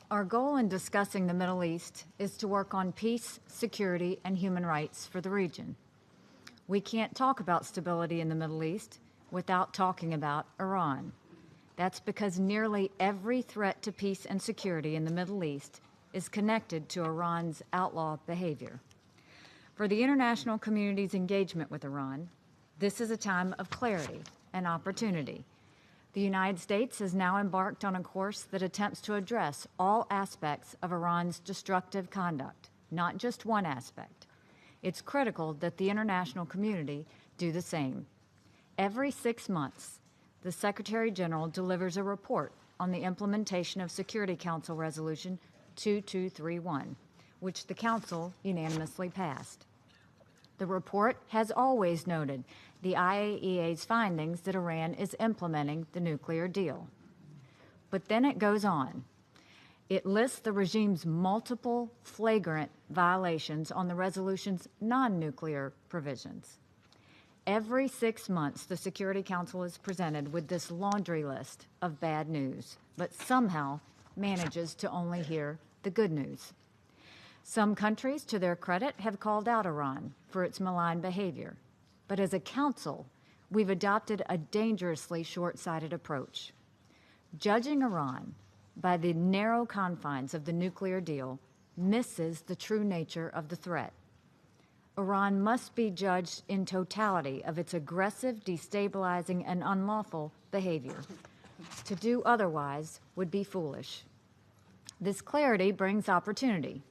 Our goal in discussing the Middle East is to work on peace, security, and human rights for the region. We can't talk about stability in the Middle East without talking about Iran. That's because nearly every threat to peace and security in the Middle East is connected to Iran's outlaw behavior. For the international community's engagement with Iran, this is a time of clarity and opportunity. The United States has now embarked on a course that attempts to address all aspects of Iran's destructive conduct, not just one aspect. It's critical that the international community do the same. Every 6 months, the Secretary General delivers a report on the implementation of Security Council Resolution 2231, which the Council unanimously passed. The report has always noted the IAEA's findings that Iran is implementing the nuclear deal. But then it goes on. It lists the regime's multiple flagrant violations on the resolution's non-nuclear provisions. Every 6 months, the Security Council is presented with this laundry list of bad news, but somehow manages to only hear the good news. Some countries, to their credit, have called out Iran for its malign behavior. But as a council, we've adopted a dangerously short-sighted approach. Judging Iran by the narrow confines of the nuclear deal misses the true nature of the threat. Iran must be judged in totality of its aggressive, destabilizing, and unlawful behavior. To do otherwise would be foolish. This clarity brings opportunity.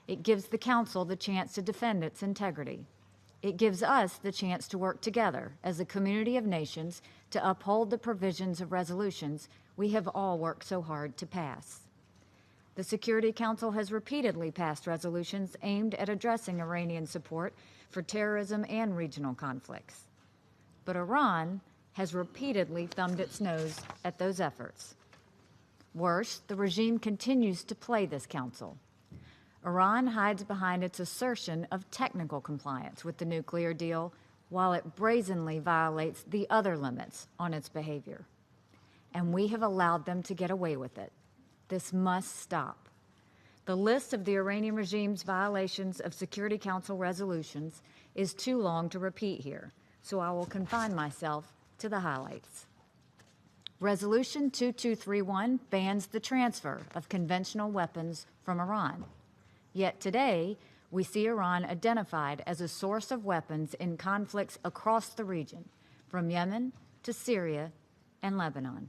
It gives the Council the chance to defend its integrity. It gives us the chance to work together as a community of nations to uphold the provisions of resolutions we have all worked so hard to pass. The Security Council has repeatedly passed resolutions aimed at addressing Iranian support for terrorism and regional conflicts. But Iran has repeatedly thumbed its nose at those efforts. Worse, the regime continues to play this council. Iran hides behind its assertion of technical compliance with the nuclear deal while it brazenly violates the other limits on its behavior. And we have allowed them to get away with it. This must stop. The list of the Iranian regime's violations of Security Council resolutions is too long to repeat here, so I will confine myself to the highlights. Resolution 2231 bans the transfer of conventional weapons from Iran. Yet today, we see Iran identified as a source of weapons in conflicts across the region, from Yemen to Syria and Lebanon.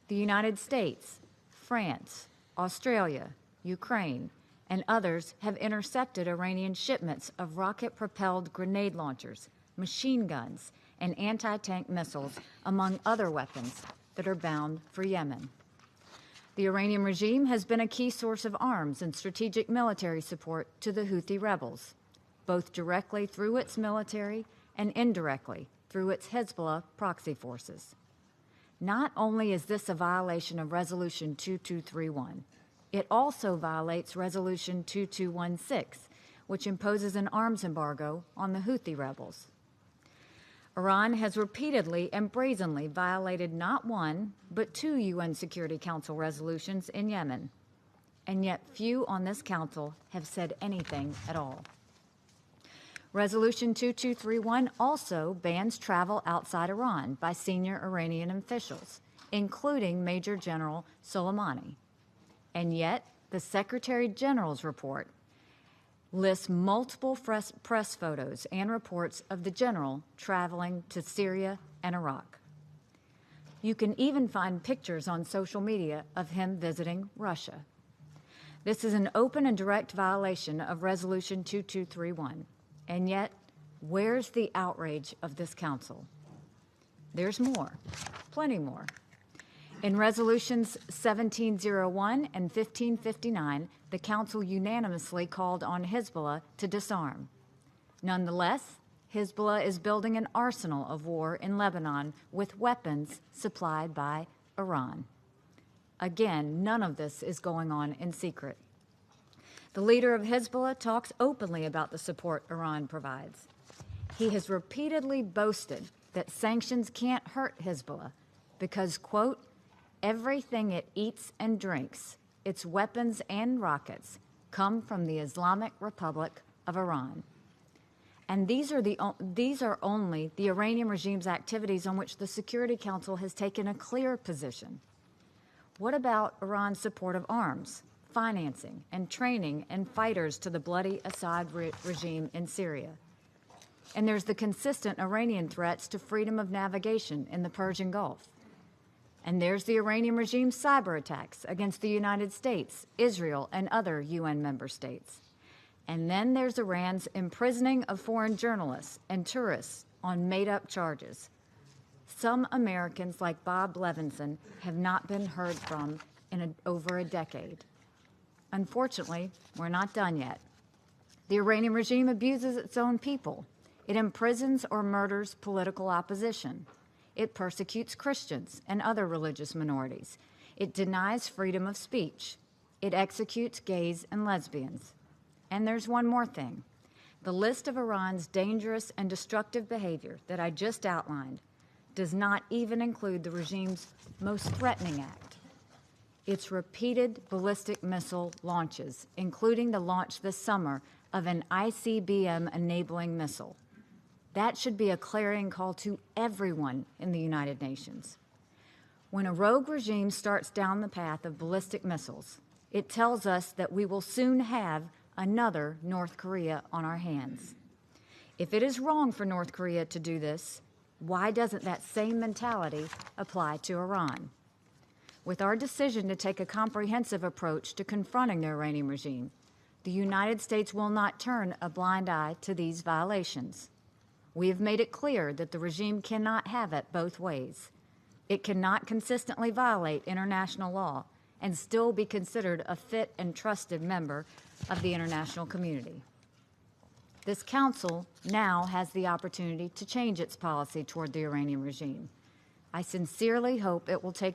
The United States, France, Australia, Ukraine, and others have intercepted Iranian shipments of rocket-propelled grenade launchers, machine guns, and anti-tank missiles, among other weapons that are bound for Yemen. The Iranian regime has been a key source of arms and strategic military support to the Houthi rebels, both directly through its military and indirectly through its Hezbollah proxy forces. Not only is this a violation of Resolution 2231, it also violates Resolution 2216, which imposes an arms embargo on the Houthi rebels. Iran has repeatedly and brazenly violated not one, but 2 UN Security Council resolutions in Yemen, and yet few on this council have said anything at all. Resolution 2231 also bans travel outside Iran by senior Iranian officials, including Major General Soleimani. And yet, the Secretary General's report lists multiple press photos and reports of the general traveling to Syria and Iraq. You can even find pictures on social media of him visiting Russia. This is an open and direct violation of Resolution 2231. And yet, where's the outrage of this council? There's more, plenty more. In Resolutions 1701 and 1559, the Council unanimously called on Hezbollah to disarm. Nonetheless, Hezbollah is building an arsenal of war in Lebanon with weapons supplied by Iran. Again, none of this is going on in secret. The leader of Hezbollah talks openly about the support Iran provides. He has repeatedly boasted that sanctions can't hurt Hezbollah because, quote, everything it eats and drinks its weapons and rockets come from the Islamic Republic of Iran. And these are only the Iranian regime's activities on which the Security Council has taken a clear position. What about Iran's support of arms, financing, and training and fighters to the bloody Assad regime in Syria? And there's the consistent Iranian threats to freedom of navigation in the Persian Gulf. And there's the Iranian regime's cyber attacks against the United States, Israel, and other UN member states. And then there's Iran's imprisoning of foreign journalists and tourists on made-up charges. Some Americans, like Bob Levinson, have not been heard from in over a decade. Unfortunately, we're not done yet. The Iranian regime abuses its own people. It imprisons or murders political opposition. It persecutes Christians and other religious minorities. It denies freedom of speech. It executes gays and lesbians. And there's one more thing. The list of Iran's dangerous and destructive behavior that I just outlined does not even include the regime's most threatening act, its repeated ballistic missile launches, including the launch this summer of an ICBM-enabling missile. That should be a clarion call to everyone in the United Nations. When a rogue regime starts down the path of ballistic missiles, it tells us that we will soon have another North Korea on our hands. If it is wrong for North Korea to do this, why doesn't that same mentality apply to Iran? With our decision to take a comprehensive approach to confronting the Iranian regime, the United States will not turn a blind eye to these violations. We have made it clear that the regime cannot have it both ways. It cannot consistently violate international law and still be considered a fit and trusted member of the international community. This Council now has the opportunity to change its policy toward the Iranian regime. I sincerely hope it will take